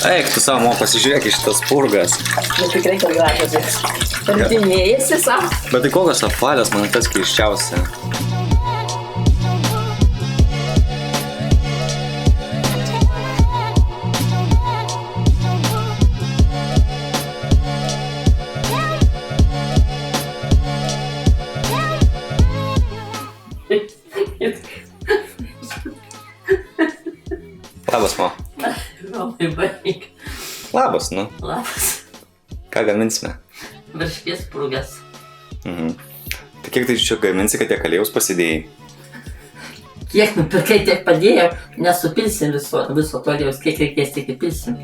Eik, tu savo, pasižiūrėk iš šitas purgas. Bet tikrai kad gražios. Artimėjasi savo. Bet tai kokios apvalės, man tas keiščiausia. Labas, mo. Labai baig. Labas, nu. Labas. Ką gaminsime? Varškės purgas. Tai kiek tai čia gaminsi, kad tiek aliejus pasidėjai? Kiek nupirkai, tiek padėjau, nesupilsim viso to aliejus, kiek reikės, tiek įpilsim.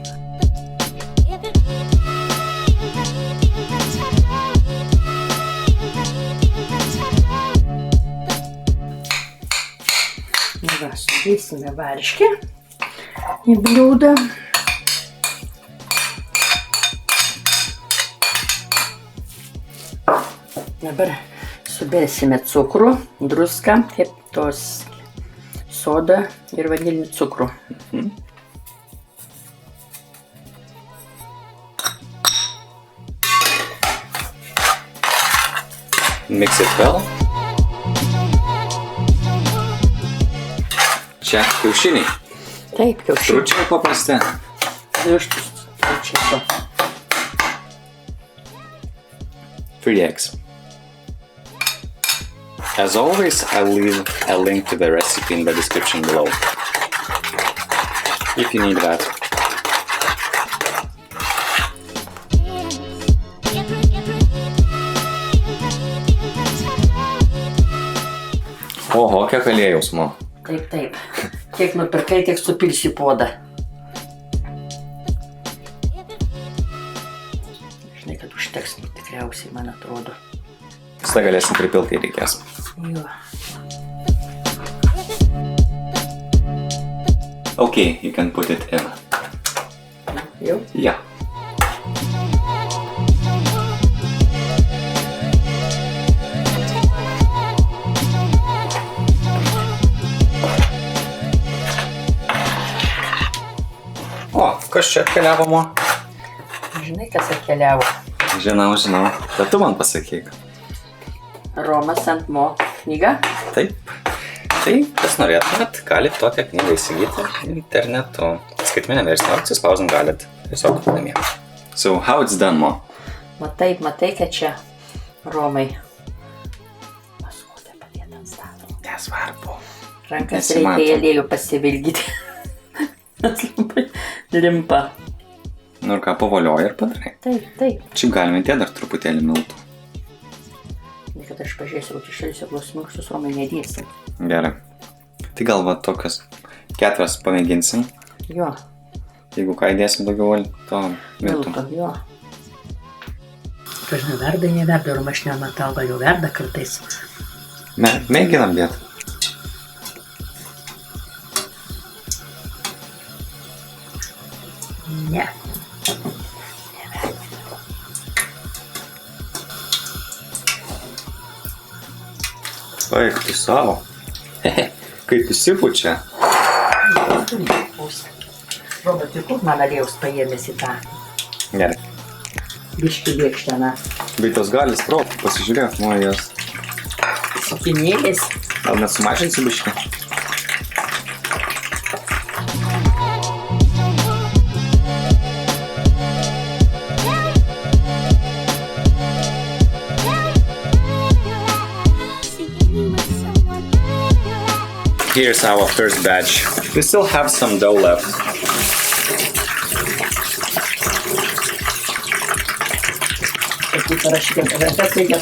Va, sudėsime varškę į bliūdą. Dabar subėsime cukrų, druską, kaip tos sodą ir vanilinį cukrų. Mix it well. Čia kiaušiniai. Taip, kiaušiniai. Stručiai paprasti. Vištus. Čia. 3 eggs. As always, I'll leave a link to the recipe in the description below, if you need that. Oho, kiek aliejaus, mo. Taip. Kiek nupirkai, tiek supilsi puodą. Žinai, kad užteks tikriausiai, man atrodo. Visada galėsim pripilti, kai reikės. Jo. Okay, you can put it in. Jau? Yeah. O, kas čia atkeliavo, mo? Žinai, kas atkeliavo? Žinau. Bet tu man pasakyk. Romas ant mo knyga. Taip. Tai, kas norėtumėt, galit tokią knygą įsigyti internetu. Skaitmeninę versiją atsispausdint galit tiesiog namie. So, how it's done, mo? Matai, kad čia Romai. Paskutė padėt ant stalo. Nesvarbu. Rankas reikia į aliejų pasivilgyti. Nes labai limpa. Nu ir ką, pavolioji ir padarai. Taip. Čia galime tie dar truputėlį miltų. Kad aš pažiūrėsiu, kad išėlsiu klausminkštus Romai nedėsim. Gerai. Tai gal va tokias 4 pamėginsim. Jo. Jeigu ką įdėsim daugiau to miltų. Jo. Kažinai verda, neverda, ar aš nematau, gal jau verda kartais. Mėginam dėt. Ne. Eik, tu savo. Kaip įsipučia. Roba, tai kur man aliejaus paėmės į tą? Gerai. Biškį lėkšteną. Bet tos gali sprogti, pasižiūrėk, nuo jas. Sapinėlės. Gal net sumažinsi biškį? Here's our first batch. We still have some dough left. Tai parašykė, rankas reikia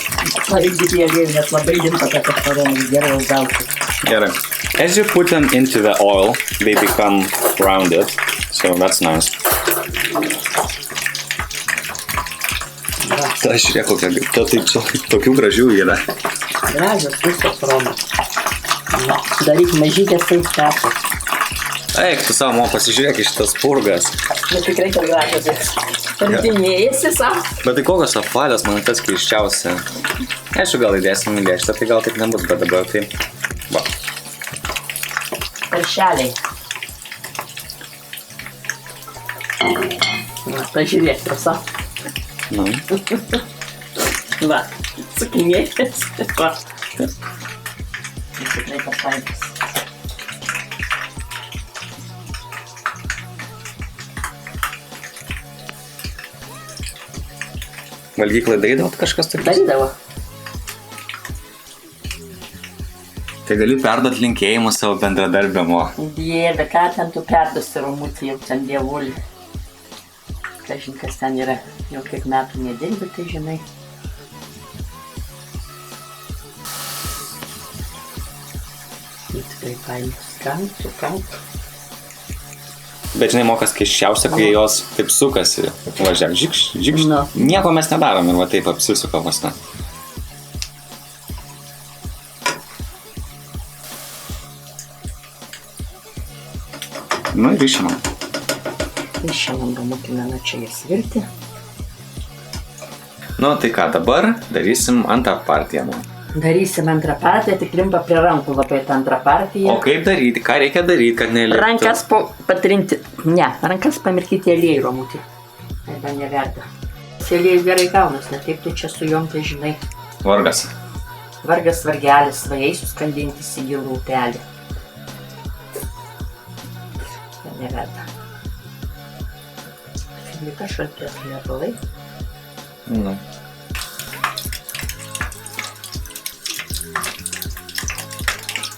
pareigyti aliejų, nes labai limpa, kad Romai gerai gauti. Gerai. As you put them into the oil, they become rounded, so that's nice. Tai žiūrėk, tokių gražių yra. Gražios visos Romai. Daryk mažytės taip tepas. Eik, tu savo, pasižiūrėk iš šitas purgas. Bet tikrai kad gražios. Artimėjasi savo. Bet tai kokios apvalės, man tas keiščiausia. Aišku, gal įdėsim į lėkštę, tai gal taip nebus, bet dabar tai... Va. Paršeliai. Na, pažiūrėk, prasa. Nu. Va, sukinėkės. Va. Tikrai pasaikas. Valgyklai darydavot kažkas tokius? Darydavo. Tai gali perduot linkėjimus savo bendradarbiamo. Dieve, ką ten tu perdusi, Romutė, jau ten dievulį. Kažin, kas ten yra. Jau kiek metų nedirbi, tai žinai. Tai tikrai paėmė skantų. Bet žinai, mokas keiščiausia, kai jos taip sukasi. Važiak, žikš. Nu. Nieko mes nedarom ir va taip apsisuka vos ne. Nu ir išimam. Išimam, Romutė, čia jas virti. Nu tai ką, dabar darysim antrą partiją. Darysim antrą partiją, tik limpa prie rankų labai tą antrą partiją. O kaip daryti, ką reikia daryti, kad neliktų? Rankas patrinti. Ne, rankas pamirkyti aliejų, Romutė. Arba neverda. Aliejų gerai gaunas, ne taip tai čia su jom, tai žinai. Vargas. Vargas vargelis, svajai suskandintis į gilų upelį. Neverda. Filika šaltės liebalai. Nu.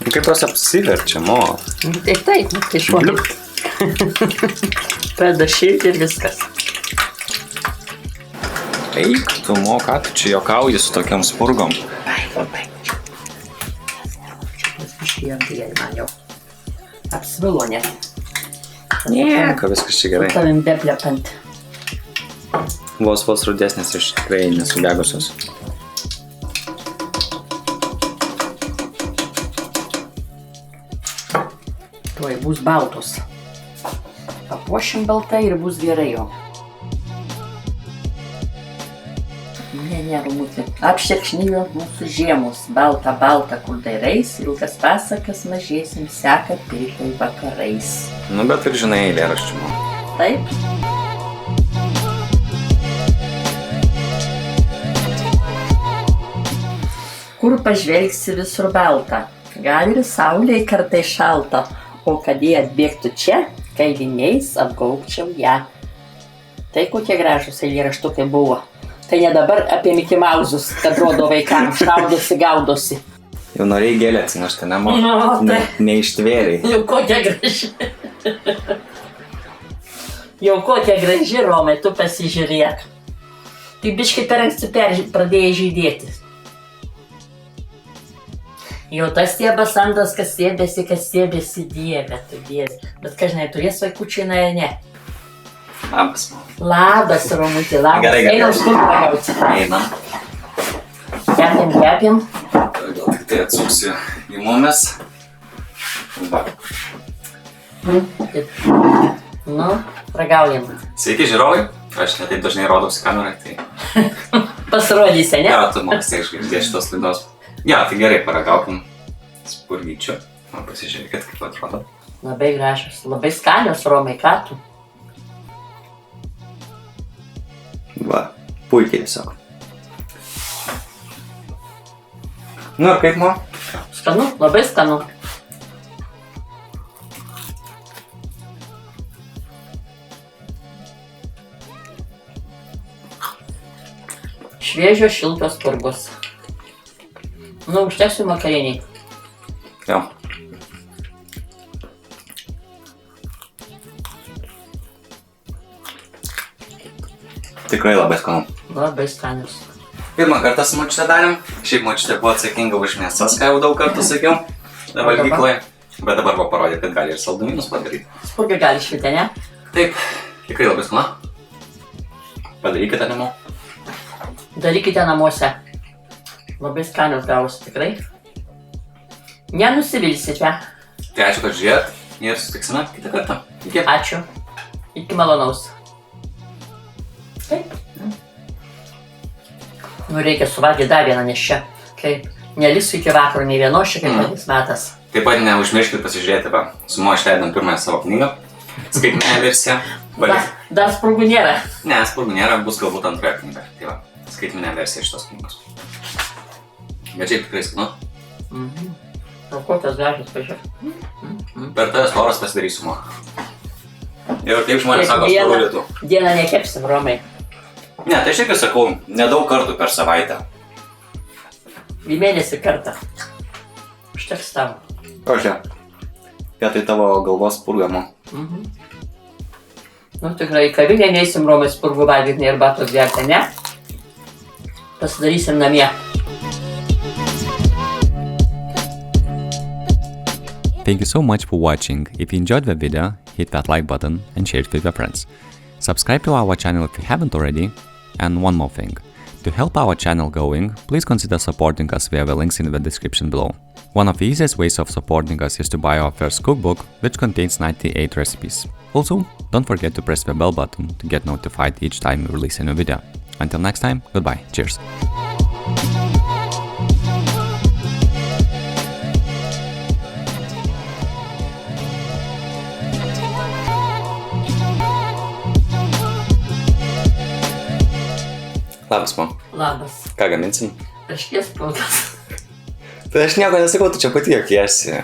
Kaip tos apsiverčia, mo? Taip, tai šuoliuk. Pradeda šilti ir viskas. Eik, tu mo, ką tu čia jokauji su tokiam spurgom? Labai. Čia biškėjom, tai man jau apsvilo, ne? Nieko, viskas čia gerai. Tavim beplepant. Vos rudesnės iš tikrai nesudegusios. Tuoj bus baltos. Papuošim baltai ir bus gerai jau. Ne, Romutė. Apšerkšnyjo mūsų žiemos. Balta, kur dairais, ilgas pasakas mažėsim seka pilkai vakarais. Nu, bet ir žinai eilėraščių, mo. Taip? Kur pažvelgsi visur balta, gal ir saulėj kartai šalta, o kad jie atbėgtų čia, kailiniais apgaubčiau ją. Tai kokie gražūs eilėraštukai buvo. Tai ne dabar apie Mickey Mouse'us, kad rodo vaikams, šaudosi, gaudosi. Jau norėjai gėlę atsinešti, ne, mo? Nu, tai. Neištvėriai. Jau kokia graži. Jau kokia graži, Romai, tu pasižiūrėk. Tai biškai per anksti pradėjai žydėti. Jau tas stiebas antras, kas stiebėsi dieve, tu dieve. Bet ką žinai, turės vaikučiai, na, ne. Labas, mo. Labas, Romutė, labas. Gerai. Einam skurį pagauti. Einam. Kepim. Gal tik tai atsuksiu į mumis. Va. Nu, ragaujam. Sveiki, žiūrovai. Aš netaip dažnai rodausi kamerą, tai... Pasirodysi, ne? Ja, tu mokas tiek išgirdės šitos laidos. Ja, tai gerai, paragaukim spurgyčių. Man pasižiūrėkit, kaip atrodo. Labai gražios, labai skanios, Romai, ką tu? Va, puikiai tiesiog. Nu ir kaip, mo? Skanu, labai skanu. Šviežios šiltos spurgos. Nu, užteksiu makariniai. Jo. Tikrai labai skanu. Labai skanius. Pirmą kartą su močiute darėm. Šiaip močiutė buvo atsakinga už mėsas, ką jau daug kartų sakiau. Valgykloje. Bet dabar buvo parodė, kad gali ir saldumynus padaryti. Spurgai gali švitę, ne? Taip. Tikrai labai skanu. Padarykite namo. Darykite namuose. Labai skanios gavosi tikrai. Nenusivilsite. Tai ačiū, kad žiūrėjot ir susitiksime kitą kartą. Iki. Ačiū. Iki malonaus. Taip. Nu, reikia suvalgyti dar vieną, nes čia, kaip neliks iki vakaro nei vienos, čia kaip metas. Taip pat neužmirškit pasižiūrėti, va, su mo išleidom pirmąją savo knygą. Skaitmeninė versija. Dar sprūgų nėra. Ne, spurgų nėra, bus galbūt antroje knyga. Tai va, skaitmeninė versija šitos knygos. Bet šiaip tikrai skanu. O kokios gražios, pažiūrėk. Per tavęs loras pasidarysiu mo. Ir taip žmonės sako, spurgų. Dieną nekepsim, Romai. Ne, tai aš irgi sakau, nedaug kartų per savaitę. Į mėnesį kartą. Užteks tavo. O čia. Vietoj tavo galvos spurgamo. Nu tikrai, į kavinę neįsim, Romai, spurgų valgyti, nei arbatos gerti, ne? Pasidarysim namie. Thank you so much for watching. If you enjoyed the video, hit that like button and share it with your friends. Subscribe to our channel if you haven't already. And one more thing. To help our channel going, please consider supporting us via the links in the description below. One of the easiest ways of supporting us is to buy our first cookbook, which contains 98 recipes. Also, don't forget to press the bell button to get notified each time we release a new video. Until next time, goodbye, cheers! Labas, man. Labas. Ką gaminsim? Raškės spaudas. Tai aš nieko nesakau, tu čia pati jokiesi.